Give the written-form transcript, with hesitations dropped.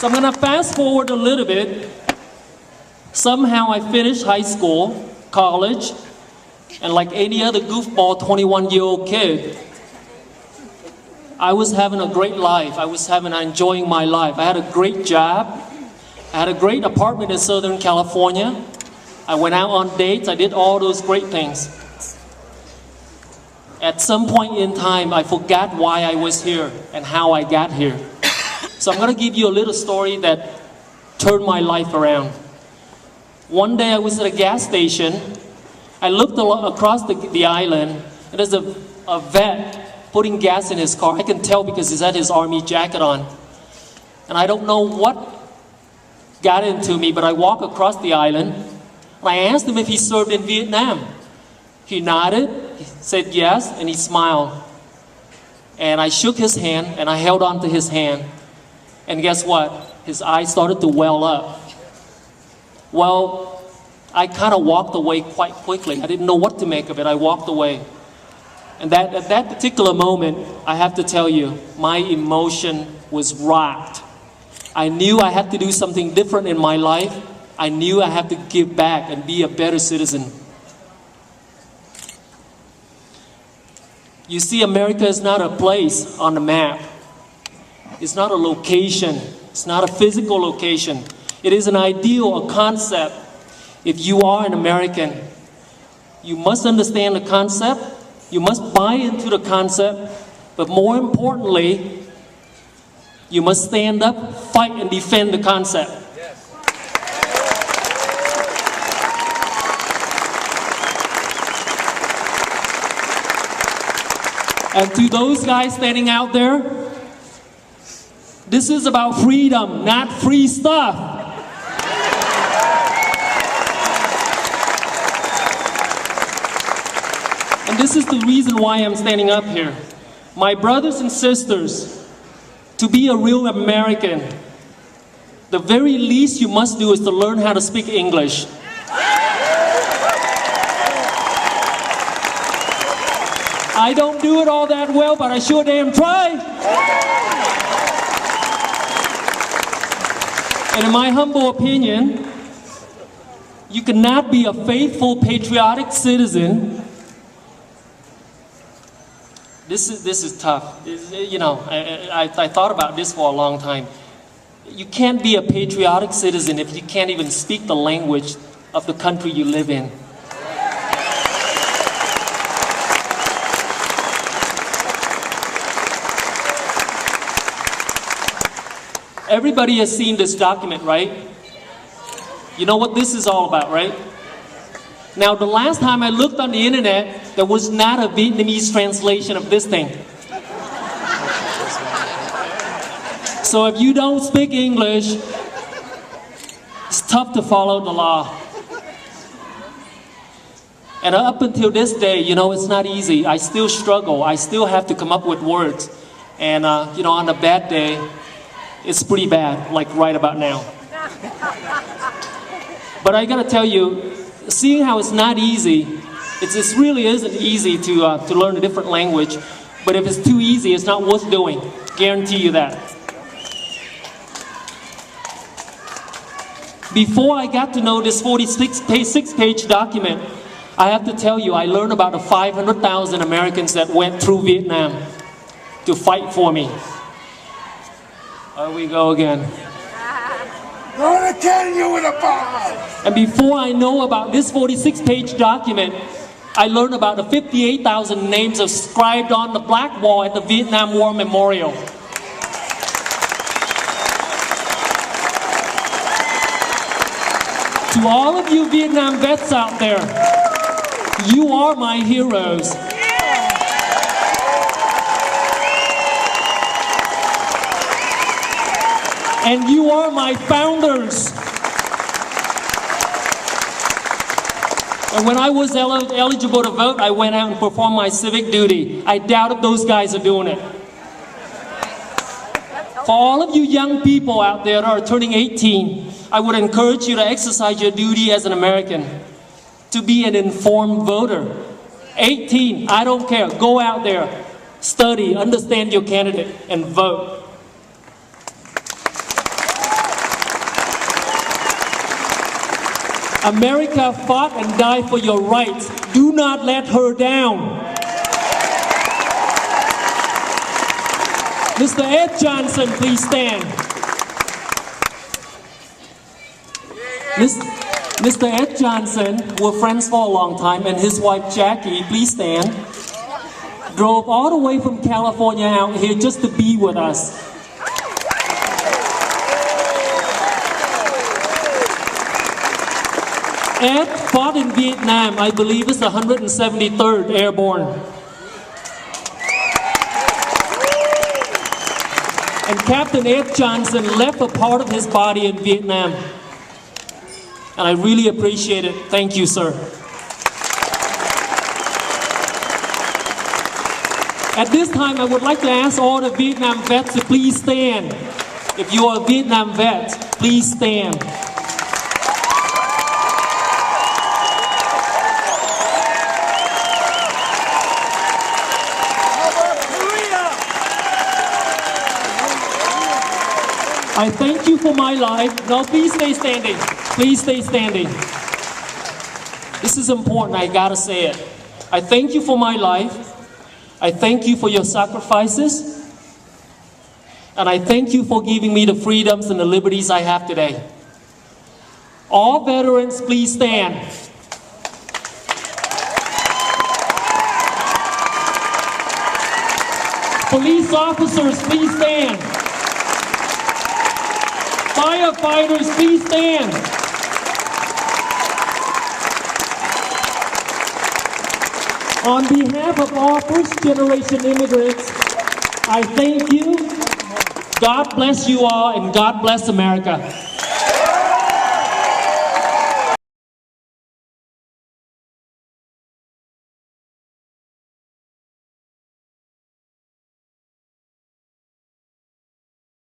So I'm gonna fast forward a little bit. Somehow I finished high school, college, and like any other goofball 21-year-old kid, I was having a great life. I was enjoying my life. I had a great job. I had a great apartment in Southern California. I went out on dates. I did all those great things. At some point in time, I forgot why I was here and how I got here. So I'm going to give you a little story that turned my life around. One day I was at a gas station. I looked across the island, and there's a vet putting gas in his car. I can tell because he's had his army jacket on. And I don't know what got into me, but I walked across the island, and I asked him if he served in Vietnam. He nodded, he said yes, and he smiled. And I shook his hand, and I held on to his hand. And guess what? His eyes started to well up. Well, I kind of walked away quite quickly. I didn't know what to make of it. I walked away. And at that particular moment, I have to tell you, my emotion was rocked. I knew I had to do something different in my life. I knew I had to give back and be a better citizen. You see, America is not a place on the map. It's not a location. It's not a physical location. It is an ideal, a concept. If you are an American, you must understand the concept. You must buy into the concept. But more importantly, you must stand up, fight, and defend the concept. And to those guys standing out there, this is about freedom, not free stuff. And this is the reason why I'm standing up here. My brothers and sisters, to be a real American, the very least you must do is to learn how to speak English. I don't do it all that well, but I sure damn try. And in my humble opinion, you cannot be a faithful, patriotic citizen. This is tough. You know, I thought about this for a long time. You can't be a patriotic citizen if you can't even speak the language of the country you live in. Everybody has seen this document, right? You know what this is all about, right? Now, the last time I looked on the internet, there was not a Vietnamese translation of this thing. So if you don't speak English, it's tough to follow the law. And up until this day, you know, it's not easy. I still struggle. I still have to come up with words. And, you know, on a bad day, it's pretty bad, like right about now. But I gotta tell you, seeing how it's not easy, it really isn't easy to learn a different language. But if it's too easy, it's not worth doing. Guarantee you that. Before I got to know this 46-page document, I have to tell you, I learned about the 500,000 Americans that went through Vietnam to fight for me. There we go again. Gonna kill you with a bomb! And before I know about this 46-page document, I learned about the 58,000 names inscribed on the black wall at the Vietnam War Memorial. To all of you Vietnam vets out there, you are my heroes. And you are my founders. And when I was eligible to vote, I went out and performed my civic duty. I doubted those guys are doing it. For all of you young people out there that are turning 18, I would encourage you to exercise your duty as an American, to be an informed voter. 18, I don't care. Go out there, study, understand your candidate, and vote. America fought and died for your rights. Do not let her down. Mr. Ed Johnson, please stand. Mr. Ed Johnson, we're friends for a long time, and his wife Jackie, please stand, drove all the way from California out here just to be with us. Ed fought in Vietnam, I believe it's the 173rd Airborne. And Captain Ed Johnson left a part of his body in Vietnam. And I really appreciate it. Thank you, sir. At this time, I would like to ask all the Vietnam vets to please stand. If you are a Vietnam vet, please stand. I thank you for my life. No, please stay standing. Please stay standing. This is important, I gotta say it. I thank you for my life. I thank you for your sacrifices. And I thank you for giving me the freedoms and the liberties I have today. All veterans, please stand. Police officers, please stand. Firefighters, please stand. On behalf of all first-generation immigrants, I thank you. God bless you all, and God bless America.